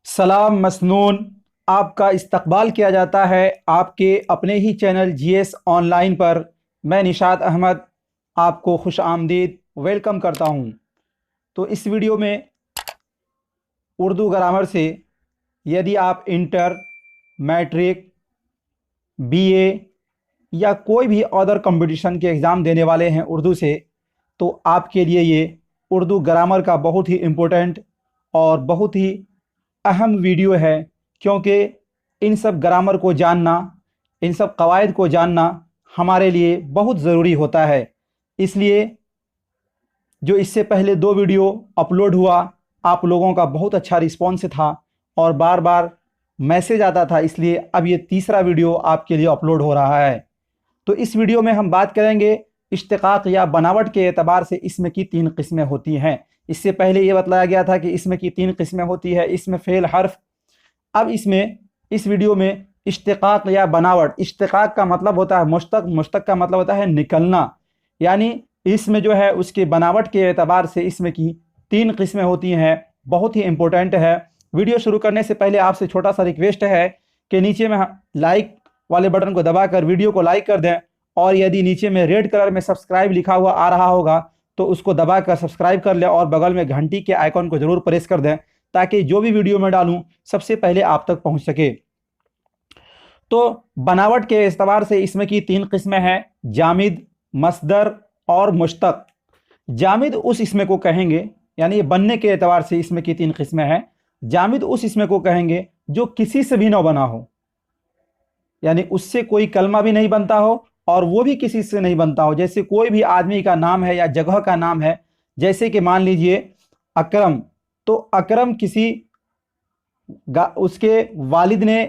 सलाम मसनून। आपका इस्तकबाल किया जाता है आपके अपने ही चैनल जीएस ऑनलाइन पर। मैं निशात अहमद आपको खुश आमदीद वेलकम करता हूँ। तो इस वीडियो में उर्दू ग्रामर से यदि आप इंटर, मैट्रिक, बीए या कोई भी अदर कंपटीशन के एग्ज़ाम देने वाले हैं उर्दू से, तो आपके लिए ये उर्दू ग्रामर का बहुत ही इम्पोर्टेंट और बहुत ही अहम वीडियो है। क्योंकि इन सब ग्रामर को जानना, इन सब कवायद को जानना हमारे लिए बहुत ज़रूरी होता है। इसलिए जो इससे पहले 2 वीडियो अपलोड हुआ, आप लोगों का बहुत अच्छा रिस्पॉन्स था और बार बार मैसेज आता था, इसलिए अब ये तीसरा वीडियो आपके लिए अपलोड हो रहा है। तो इस वीडियो में हम बात करेंगे इश्तिक़ाक़ या बनावट के एतबार से इसम की 3 किस्में होती हैं। इससे पहले ये बतलाया गया था कि इसम की 3 किस्में होती है, इसम, फ़ेल, हर्फ। अब इस वीडियो में इश्तिक़ाक़ या बनावट, इश्तिक़ाक़ का मतलब होता है मुश्तक़, मुश्तक़ का मतलब होता है निकलना, यानी इसमें जो है उसके बनावट के एतबार से इसमें की 3 किस्में होती हैं। बहुत ही इम्पोर्टेंट है। वीडियो शुरू करने से पहले आपसे छोटा सा रिक्वेस्ट है कि नीचे में लाइक वाले बटन को दबाकर वीडियो को लाइक कर दें, और यदि नीचे में रेड कलर में सब्सक्राइब लिखा हुआ आ रहा होगा तो उसको दबाकर सब्सक्राइब कर लें और बगल में घंटी के आइकॉन को ज़रूर प्रेस कर दें, ताकि जो भी वीडियो मैं डालूं सबसे पहले आप तक पहुंच सके। तो बनावट के एतबार से इसमें की 3 किस्में हैं, जामिद, मस्दर और मुश्तक। जामिद उस इसमें को कहेंगे, यानी ये बनने के एतबार से इसमें की 3 किस्में हैं। जामिद उस इसमें को कहेंगे जो किसी से भी ना बना हो, यानी उससे कोई कलमा भी नहीं बनता हो और वो भी किसी से नहीं बनता हो। जैसे कोई भी आदमी का नाम है या जगह का नाम है, जैसे कि मान लीजिए अकरम, तो अकरम उसके वालिद ने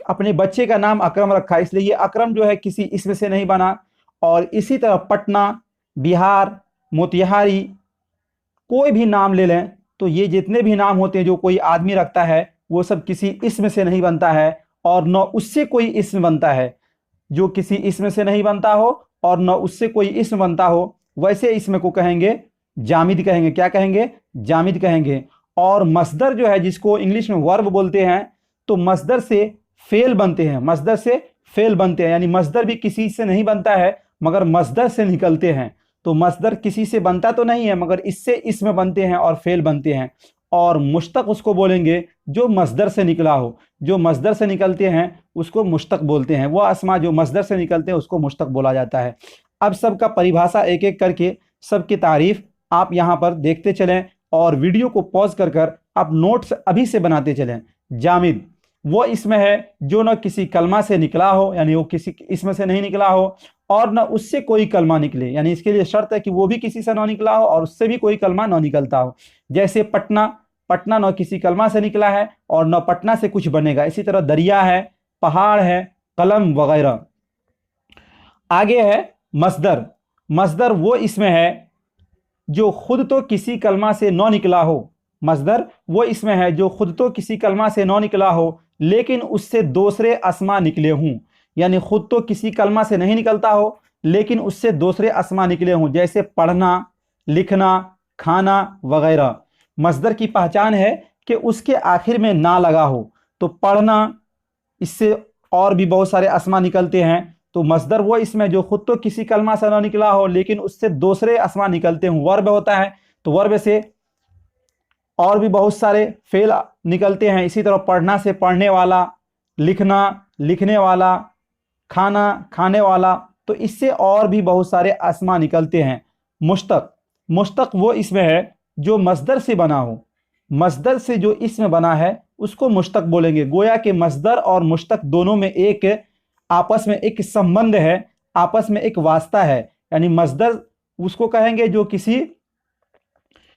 अपने बच्चे का नाम अकरम रखा, इसलिए ये अकरम जो है किसी इसमें से नहीं बना। और इसी तरह पटना, बिहार, मोतिहारी, कोई भी नाम ले लें तो ये जितने भी नाम होते हैं जो कोई आदमी रखता है वो सब किसी इसमें से नहीं बनता है, और न उससे कोई इसम बनता है। जो किसी इसमें से नहीं बनता हो और न उससे कोई इसम बनता हो, वैसे इसमें को कहेंगे जामिद कहेंगे। क्या कहेंगे? जामिद कहेंगे। और मस्दर जो है, जिसको इंग्लिश में वर्ब बोलते हैं, तो मस्दर से फेल बनते हैं, मस्दर से फेल बनते हैं, यानी मस्दर भी किसी से नहीं बनता है मगर मस्दर से निकलते हैं। तो मस्दर किसी से बनता तो नहीं है मगर इससे इसमें बनते हैं और फेल बनते हैं। और मुश्तक उसको बोलेंगे जो मस्दर से निकला हो, जो मस्दर से निकलते हैं उसको मुश्तक बोलते हैं। वह अस्मा जो मस्दर से निकलते हैं उसको मुश्तक बोला जाता है। अब सबका परिभाषा एक एक करके सबकी तारीफ आप यहाँ पर देखते चलें और वीडियो को पॉज कर कर आप नोट्स अभी से बनाते चलें। जामिद वो इसमें है जो न किसी कलमा से निकला हो, यानी वो किसी इसमें से नहीं निकला हो, और न उससे कोई कलमा निकले, यानी इसके लिए शर्त है कि वो भी किसी से ना निकला हो और उससे भी कोई कलमा ना निकलता हो। जैसे पटना, पटना न किसी कलमा से निकला है और न पटना से कुछ बनेगा। इसी तरह दरिया है, पहाड़ है, कलम वगैरह। आगे है मस्दर। मस्दर वो इसमें है जो खुद तो किसी कलमा से न निकला हो। मस्दर वो इसमें है जो खुद तो किसी कलमा से न निकला हो लेकिन उससे दूसरे अस्मा निकले हों, यानी खुद तो किसी कलमा से नहीं निकलता हो लेकिन उससे दूसरे अस्मा निकले हों, जैसे पढ़ना, लिखना, खाना वगैरह। मस्दर की पहचान है कि उसके आखिर में ना लगा हो। तो पढ़ना, इससे और भी बहुत सारे अस्मा निकलते हैं। तो मस्दर वो इसमें जो खुद तो किसी कलमा से ना निकला हो लेकिन उससे दूसरे अस्मा निकलते हों। वर्ब होता है तो वर्ब से और भी बहुत सारे फेल निकलते हैं। इसी तरह पढ़ना से पढ़ने वाला, लिखना लिखने वाला, खाना खाने वाला, तो इससे और भी बहुत सारे अस्मा निकलते हैं। मुश्तक, मुश्तक वो इसमें है जो मस्दर से बना हो। मस्दर से जो इसमें बना है उसको मुश्तक बोलेंगे। गोया के मस्दर और मुश्तक दोनों में एक आपस में एक संबंध है, आपस में एक वास्ता है। यानी मस्दर उसको कहेंगे जो किसी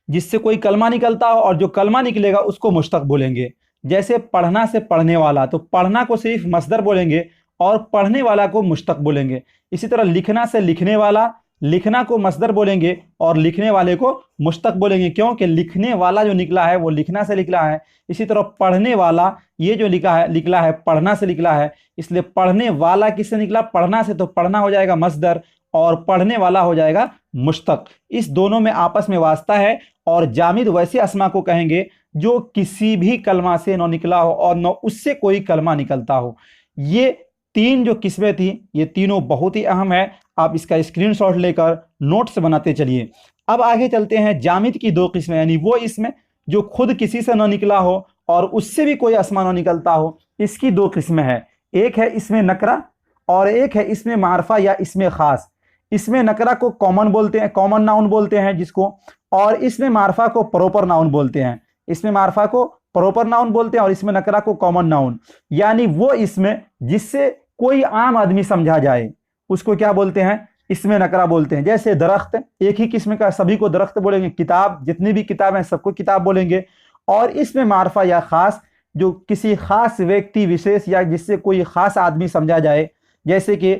जिससे कोई कलमा निकलता हो, और जो कलमा निकलेगा उसको मुश्तक बोलेंगे। जैसे पढ़ना से पढ़ने वाला, तो पढ़ना को सिर्फ मस्दर बोलेंगे और पढ़ने वाला को मुश्तक बोलेंगे। इसी तरह लिखना से लिखने वाला, लिखना को मस्दर बोलेंगे और लिखने वाले को मुश्तक बोलेंगे, क्योंकि लिखने वाला जो निकला है वो लिखना से निकला है। इसी तरह पढ़ने वाला, ये जो निकला है पढ़ना से निकला है, इसलिए पढ़ने वाला किससे निकला? पढ़ना से। तो पढ़ना हो जाएगा मस्दर और पढ़ने वाला हो जाएगा मुश्तक। इस दोनों में आपस में वास्ता है। और जामिद वैसे अस्मा को कहेंगे जो किसी भी कलमा से न निकला हो और न उससे कोई कलमा निकलता हो। ये तीन जो किस्में थी, ये तीनों बहुत ही अहम है। आप इसका स्क्रीनशॉट लेकर नोट्स बनाते चलिए। अब आगे चलते हैं जामिद की दो किस्में, यानी वो इसमें जो खुद किसी से न निकला हो और उससे भी कोई असमा न निकलता हो, इसकी दो किस्में हैं। एक है इसमें नकरा और एक है इसमें मारफा या इसमें खास। इसमें नकरा को कॉमन बोलते हैं, कॉमन नाउन बोलते हैं जिसको, और इसमें मारफा को प्रॉपर नाउन बोलते हैं। इसमें मारफा को प्रॉपर नाउन बोलते हैं और इसमें नकरा को कॉमन नाउन। यानी वो इसमें जिससे कोई आम आदमी समझा जाए उसको क्या बोलते हैं, इसमें नकरा बोलते हैं। जैसे दरख्त, एक ही किस्म का सभी को दरख्त बोलेंगे। किताब, जितनी भी किताब हैं सबको किताब बोलेंगे। और इसमें मारफा या खास, जो किसी खास व्यक्ति विशेष या जिससे कोई खास आदमी समझा जाए, जैसे कि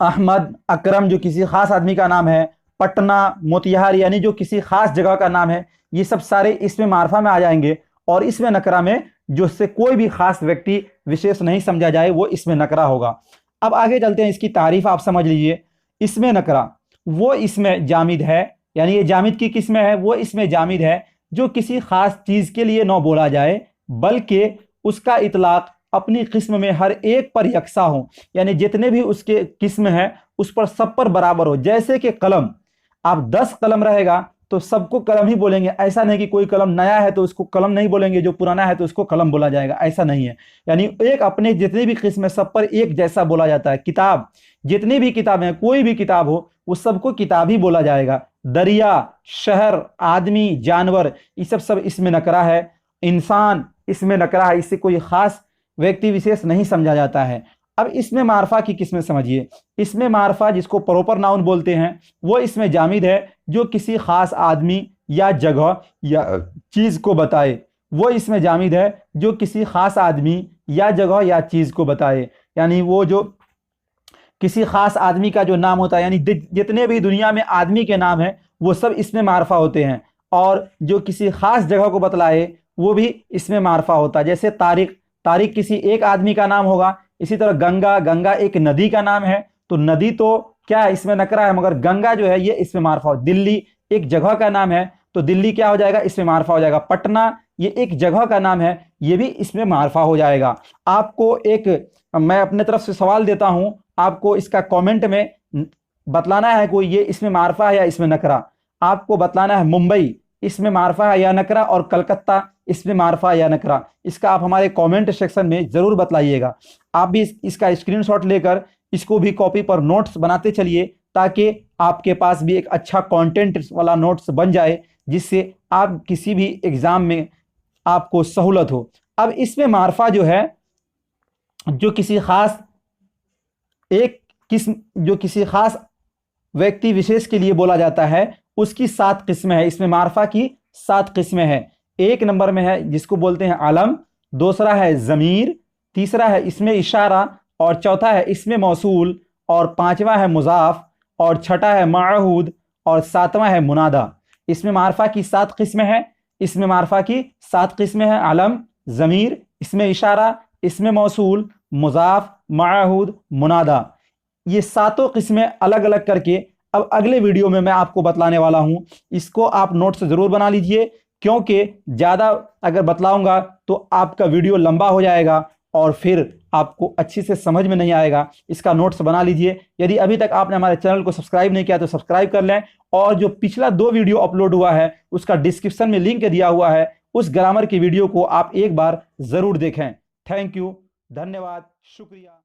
अहमद, अकरम जो किसी खास आदमी का नाम है, पटना, मोतिहारी यानी जो किसी खास जगह का नाम है, ये सब सारे इसमें मारफा में आ जाएंगे। और इसमें नकरा में जो से कोई भी खास व्यक्ति विशेष नहीं समझा जाए वो इसमें नकरा होगा। अब आगे चलते हैं, इसकी तारीफ आप समझ लीजिए। इसमें नकरा वो इसमें जामिद है, यानी ये जामिद की किस्में है, वो इसमें जामिद है जो किसी खास चीज के लिए न बोला जाए बल्कि उसका इतलाक अपनी किस्म में हर एक पर यकसा हो, यानी जितने भी उसके किस्म हैं उस पर सब पर बराबर हो। जैसे कि कलम, आप 10 कलम रहेगा तो सबको कलम ही बोलेंगे। ऐसा नहीं कि कोई कलम नया है तो उसको कलम नहीं बोलेंगे, जो पुराना है तो उसको कलम बोला जाएगा, ऐसा नहीं है। यानी एक अपने जितनी भी किस्म है सब पर एक जैसा बोला जाता है। किताब, जितनी भी किताबें, कोई भी किताब हो वो सबको किताब ही बोला जाएगा। दरिया, शहर, आदमी, जानवर, ये सब इसमें नकरा है। इंसान इसमें नकरा है, इससे कोई खास व्यक्ति विशेष नहीं समझा जाता है। अब इसमें मारफा की किस्में समझिए। इसमें मारफा जिसको प्रॉपर नाउन बोलते हैं वो इसमें जामिद है जो किसी खास आदमी या जगह या चीज को बताए। वो इसमें जामिद है जो किसी खास आदमी या जगह या चीज को बताए, यानी वो जो किसी खास आदमी का जो नाम होता है, यानी जितने भी दुनिया में आदमी के नाम है वो सब इसमें मारफा होते हैं। और जो किसी खास जगह को बतलाए वो भी इसमें मारफा होता है। जैसे तारिक, तारिक किसी एक आदमी का नाम होगा। इसी तरह गंगा, गंगा एक नदी का नाम है, तो नदी तो क्या है, इसमें नकरा है, मगर गंगा जो है ये इसमें मारफा हो। दिल्ली एक जगह का नाम है तो दिल्ली क्या हो जाएगा, इसमें मारफा हो जाएगा। पटना ये एक जगह का नाम है, ये भी इसमें मारफा हो जाएगा। आपको एक मैं अपने तरफ से सवाल देता हूं, आपको इसका कमेंट में बतलाना है कोई ये इसमें मारफा है या इसमें नकरा। आपको बतलाना है मुंबई इसमें मारफा है या नकरा, और कलकत्ता इसमें मारफा है या नकरा। इसका आप हमारे कमेंट सेक्शन में जरूर बतलाइएगा। आप भी इसका स्क्रीनशॉट लेकर इसको भी कॉपी पर नोट्स बनाते चलिए ताकि आपके पास भी एक अच्छा कंटेंट वाला नोट्स बन जाए जिससे आप किसी भी एग्जाम में आपको सहूलत हो। अब इसमें मारफा जो है जो किसी खास एक किस्म, जो किसी खास व्यक्ति विशेष के लिए बोला जाता है, उसकी 7 किस्में हैं। इसमें मारफा की 7 किस्में हैं। एक नंबर में है जिसको बोलते हैं आलम, दूसरा है ज़मीर, तीसरा है इसमें इशारा, और चौथा है इसमें मौसूल, और पांचवा है मुजाफ, और छठा है माहूद, और सातवां है मुनादा। इसमें मारफा की 7 किस्में हैं। इसमें मारफा की 7 किस्में हैं, आलम, ज़मीर, इसमें इशारा, इसमें मौसूल, मुजाफ, माहूद, मुनादा। ये सातों किस्में अलग अलग करके अब अगले वीडियो में मैं आपको बतलाने वाला हूं। इसको आप नोट से जरूर बना लीजिए, क्योंकि ज़्यादा अगर बतलाऊंगा तो आपका वीडियो लंबा हो जाएगा और फिर आपको अच्छी से समझ में नहीं आएगा। इसका नोट्स बना लीजिए। यदि अभी तक आपने हमारे चैनल को सब्सक्राइब नहीं किया तो सब्सक्राइब कर लें, और जो पिछला 2 वीडियो अपलोड हुआ है उसका डिस्क्रिप्शन में लिंक दिया हुआ है, उस ग्रामर की वीडियो को आप एक बार ज़रूर देखें। थैंक यू, धन्यवाद, शुक्रिया।